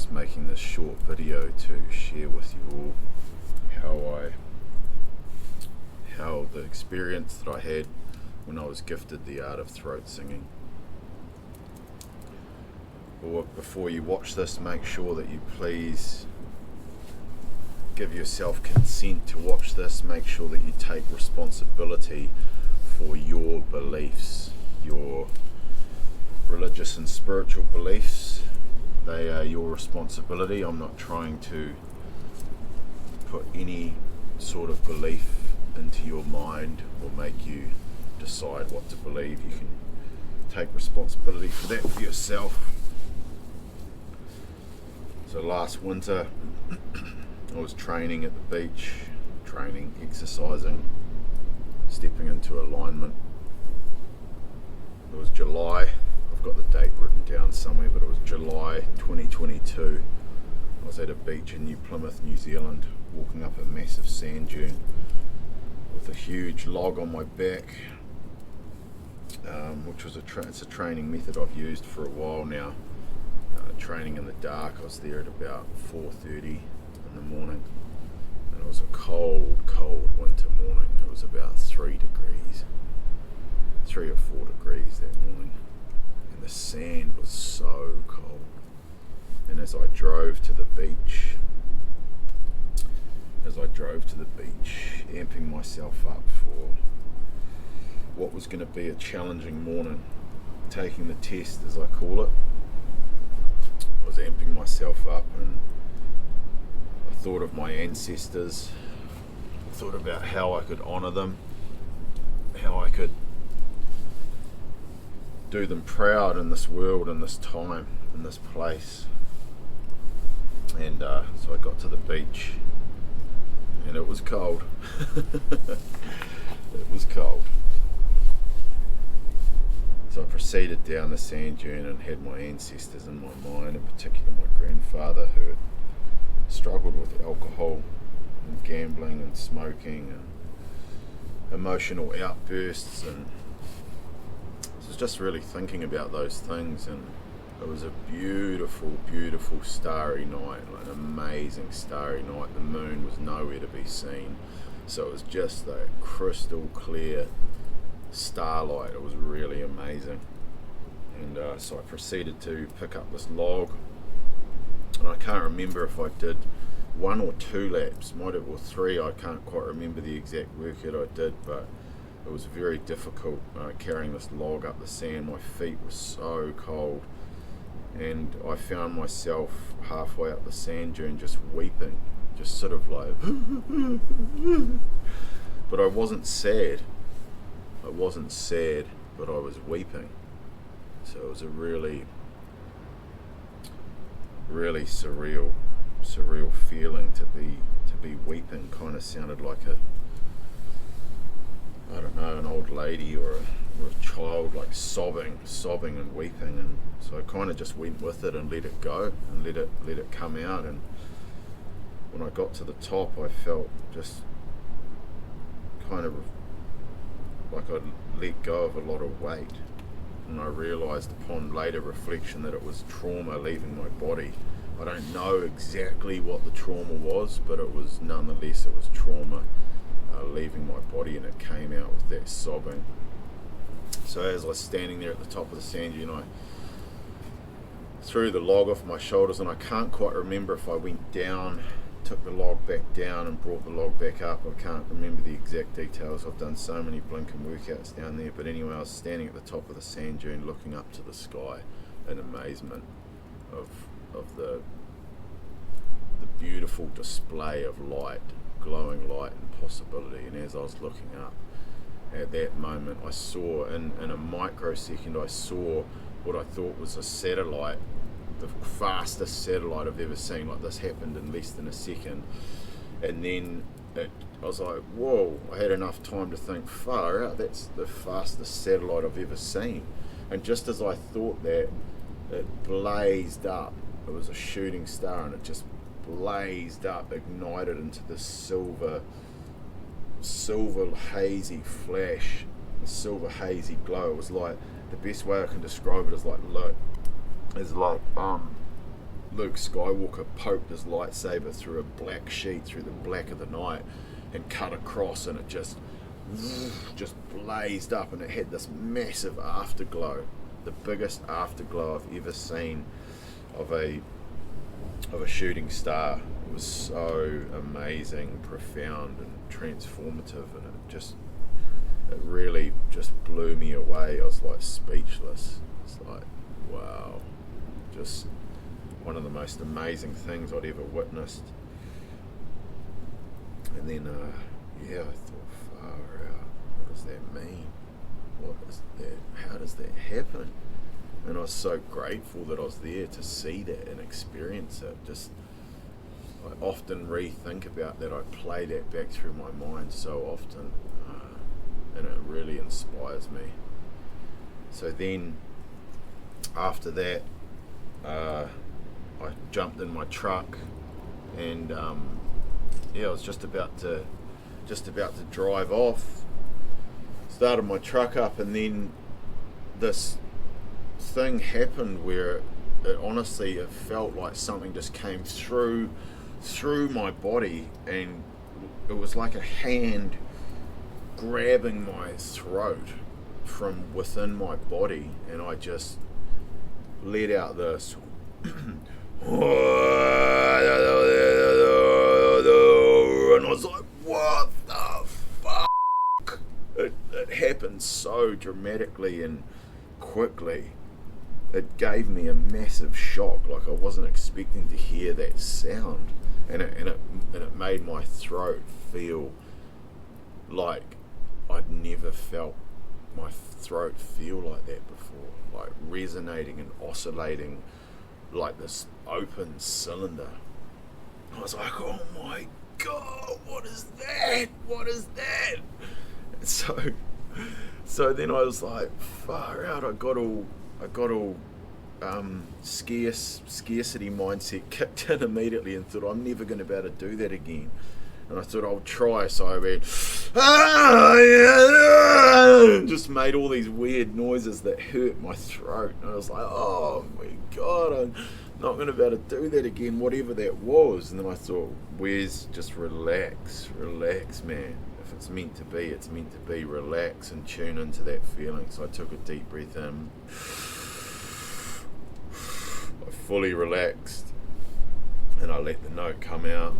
just making this short video to share with you all how the experience that I had when I was gifted the art of throat singing. But before you watch this, make sure that you please give yourself consent to watch this. Make sure that you take responsibility for your beliefs, your religious and spiritual beliefs. They are your responsibility. I'm not trying to put any sort of belief into your mind or make you decide what to believe. You can take responsibility for that for yourself. So last winter I was training at the beach, exercising, stepping into alignment. It was July, I've got the date written down somewhere, but it was July 2022. I was at a beach in New Plymouth, New Zealand, walking up a massive sand dune with a huge log on my back, which was it's a training method I've used for a while now. Training in the dark. I was there at about 4:30 in the morning, and it was a cold winter morning. It was about 3 or 4 degrees that morning, and the sand was so cold. And as I drove to the beach, amping myself up for what was going to be a challenging morning, taking the test as I call it, I was amping myself up, and I thought of my ancestors. I thought about how I could honour them, how I could do them proud in this world, in this time, in this place. And so I got to the beach, and it was cold. It was cold. So I proceeded down the sand dune and had my ancestors in my mind, in particular my grandfather, who had struggled with alcohol and gambling and smoking and emotional outbursts, and I was just really thinking about those things. And it was a beautiful starry night, like an amazing starry night. The moon was nowhere to be seen, so it was just that crystal clear starlight. It was really amazing. And so I proceeded to pick up this log, and I can't remember if I did 1 or 2 laps, might have, or 3. I can't quite remember the exact workout I did, but it was very difficult carrying this log up the sand. My feet were so cold, and I found myself halfway up the sand dune just weeping, just sort of like but I wasn't sad, but I was weeping. So it was a really surreal feeling to be weeping. Kind of sounded like an old lady or a child, like sobbing and weeping. And so I kind of just went with it and let it go and let it come out. And when I got to the top, I felt just kind of like I'd let go of a lot of weight, and I realised upon later reflection that it was trauma leaving my body. I don't know exactly what the trauma was, but it was trauma leaving my body, and it came out with that sobbing. So as I was standing there at the top of the sand dune, I threw the log off my shoulders, and I can't quite remember if I went down, took the log back down and brought the log back up. I can't remember the exact details. I've done so many blinking workouts down there. But anyway, I was standing at the top of the sand dune looking up to the sky in amazement of the beautiful display of light, glowing light and possibility. And as I was looking up at that moment, I saw in a microsecond, I saw what I thought was a satellite, the fastest satellite I've ever seen. Like, this happened in less than a second, and then I was like, whoa, I had enough time to think, far out, that's the fastest satellite I've ever seen. And just as I thought that, it blazed up. It was a shooting star, and it just blazed up, ignited into this silver hazy flash, a silver hazy glow. It was like, the best way I can describe it is like Luke Skywalker poked his lightsaber through a black sheet, through the black of the night, and cut across, and it just blazed up, and it had this massive afterglow, the biggest afterglow I've ever seen of a shooting star. It was so amazing, profound, and transformative, and it really just blew me away. I was like speechless. It's like, wow, just one of the most amazing things I'd ever witnessed. And then I thought, far out, what does that mean? What is that? How does that happen? And I was so grateful that I was there to see that and experience it. Just, I often rethink about that. I play that back through my mind so often, and it really inspires me. So then, after that, I jumped in my truck, and I was just about to drive off. Started my truck up, and then this thing happened where it felt like something just came through my body, and it was like a hand grabbing my throat from within my body, and I just let out this and I was like, what the fuck? It happened so dramatically and quickly. It gave me a massive shock. Like, I wasn't expecting to hear that sound, and it made my throat feel like I'd never felt my throat feel like that before, like resonating and oscillating like this open cylinder. I was like, oh my God, what is that? What is that? And so then I was like, far out. I got all scarcity mindset kicked in immediately, and thought, I'm never going to be able to do that again. And I thought, I'll try. So I went, just made all these weird noises that hurt my throat. And I was like, oh my God, I'm not going to be able to do that again, whatever that was. And then I thought, Wes, just relax, man. If it's meant to be, it's meant to be. Relax and tune into that feeling. So I took a deep breath in. I fully relaxed, and I let the note come out.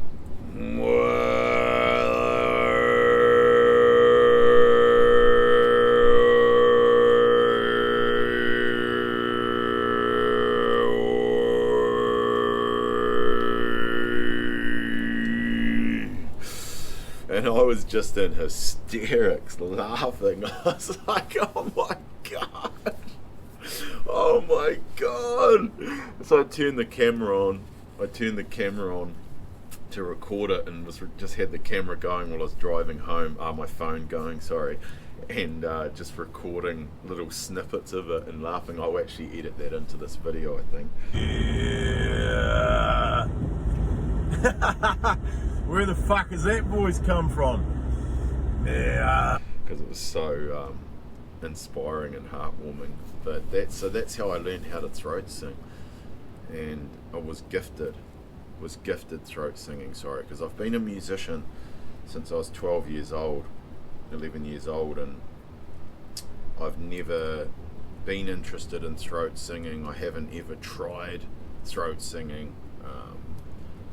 And I was just in hysterics, laughing. I was like, oh my God. Oh my God. So I turned the camera on to record it, and just had the camera going while I was driving home, my phone going, sorry, and just recording little snippets of it and laughing. I'll actually edit that into this video, I think. Yeah. Where the fuck has that voice come from? Yeah. Because it was so inspiring and heartwarming. But that's how I learned how to throat sing, and I was gifted throat singing, because I've been a musician since I was 11 years old, and I've never been interested in throat singing. I haven't ever tried throat singing.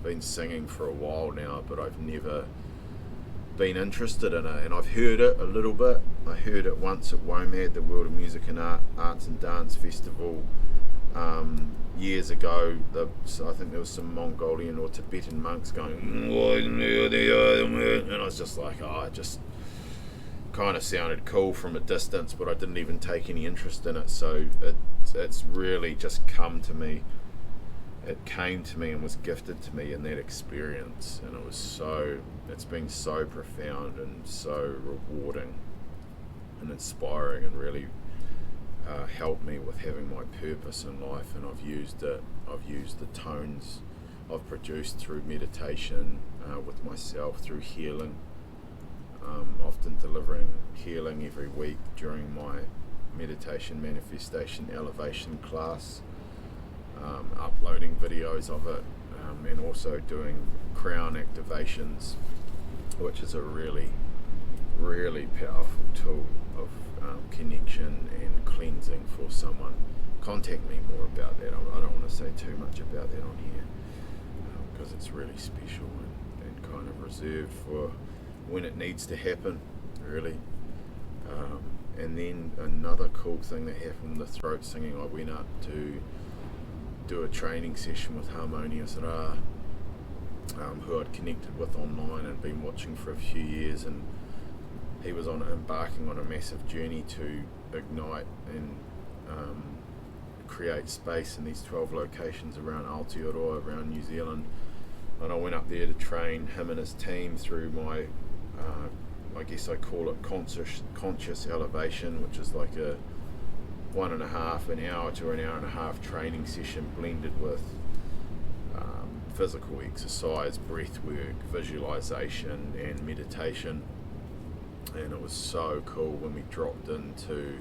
Been singing for a while now, but I've never been interested in it, and I've heard it a little bit. I heard it once at WOMAD, the World of Music and Arts and Dance Festival, years ago. I think there was some Mongolian or Tibetan monks going, and I was just like, it just kind of sounded cool from a distance, but I didn't even take any interest in it. So it's really just come to me. It came to me and was gifted to me in that experience, and it's been so profound and so rewarding and inspiring, and really helped me with having my purpose in life. And I've used the tones I've produced through meditation, with myself, through healing, often delivering healing every week during my meditation manifestation elevation class. uploading videos of it, and also doing crown activations, which is a really, really powerful tool of connection and cleansing for someone. Contact me more about that. I don't want to say too much about that on here, because it's really special and kind of reserved for when it needs to happen, really. And then another cool thing that happened with the throat singing, I went up to do a training session with Harmonious Ra, who I'd connected with online and been watching for a few years, and he was embarking on a massive journey to ignite and create space in these 12 locations around Aotearoa, around New Zealand. And I went up there to train him and his team through my I guess I call it conscious elevation, which is like a 1.5 hour to an hour and a half training session blended with physical exercise, breath work, visualization and meditation. And it was so cool when we dropped into,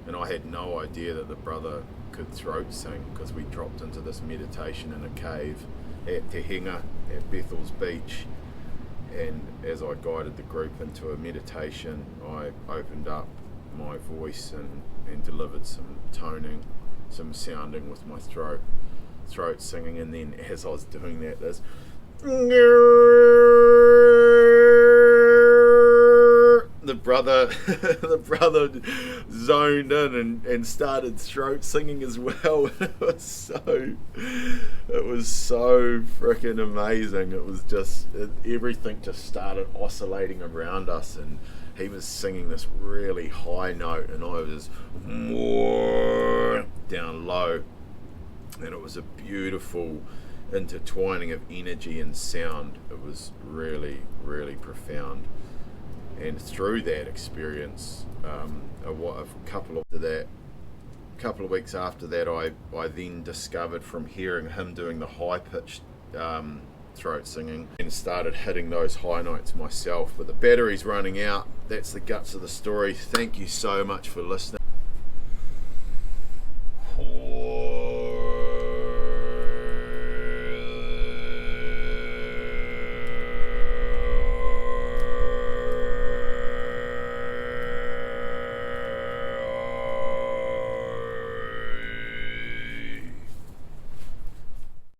and I had no idea that the brother could throat sing, because we dropped into this meditation in a cave at Te Henga at Bethel's Beach. And as I guided the group into a meditation, I opened up my voice and delivered some toning, some sounding with my throat singing. And then as I was doing that, this the brother zoned in and started throat singing as well. It was so freaking amazing. It was just everything just started oscillating around us, and he was singing this really high note, and I was more down low, and it was a beautiful intertwining of energy and sound. It was really, really profound. And through that experience, a couple of weeks after that, I then discovered from hearing him doing the high-pitched throat singing and started hitting those high notes myself. But the battery's running out. That's the guts of the story. Thank you so much for listening.